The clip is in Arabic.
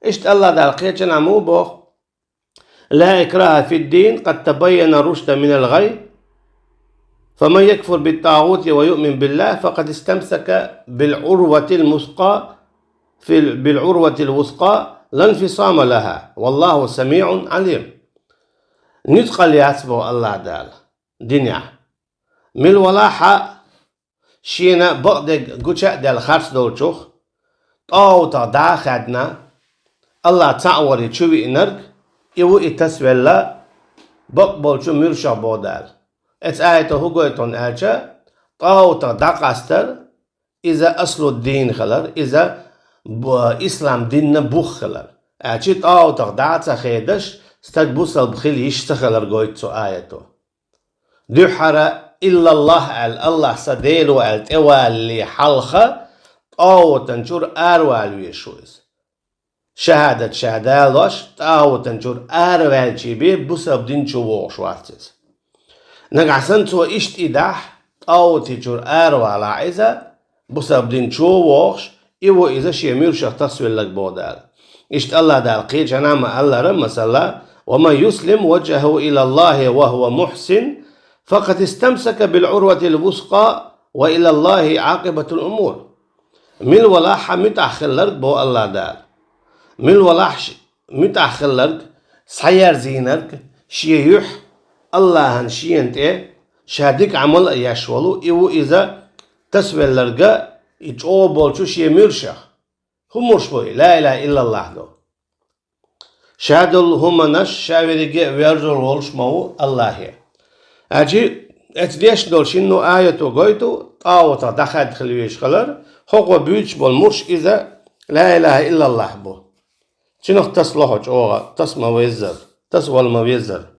اشت الله دال قيتشن عمو بوخ لا إكراه في الدين قد تبين الرشد من الغي فمن يكفر بالطاغوت ويؤمن بالله فقد استمسك بالعروة الوثقى لا انفصام لها والله سميع عليم. نتقل ياسبو الله دال دنيا مل ولاحة شينا بقدق قوشا دال خارس دولشوخ طاوتا داخدنا الله تعوري تشوي إنرك إيو إتسويلا بقبولشو مرشا بودال ات آيته هقويتون آجا طاوتا داقاستر إذا أصل الدين خلر إذا إسلام دين بوخ خلر آجي طاوتا داعتا خيدش ستاد بوصل بخيل يشتخلر قويتو آيته دحر إلا الله سديلو التوالي حلخة طاوتا نشور أروال ويشويز شهادة لوش طاوتا نشور أروال جيبي بوصل دين شووغ شوارتز نقعسن تو إشت إداح طاوتي جور أروال عيزة بوصل دين شووغش إيوه إذا شيمير شختصوي لك بودال إشت الله دال قيج نعم الله رمس الله ومن يسلم وجهه إلى الله وهو محسن فقد استمسك بالعروة الوثقى وإلى الله عاقبة الأمور. من ولاحة متأخلرك بو الله دال من ولاحة متأخلرك سير زينرك شيح الله هنشينت شهدك عمل يشولو إيو إذا تسوي لرقا يتعو بولشو شي مرشخ هم مرشبوي لا إله إلا الله دو شهدل هم نش شاوريجي ويرجل ولش مو الله أجي اتديش دول شنو آياتو قويتو طاوتا دخل خلويش خلر حقو بيوش بول مرش إذا لا إله إلا الله بو شنو تصلحو جوغا تصمى ويزر تصوال ما ويزر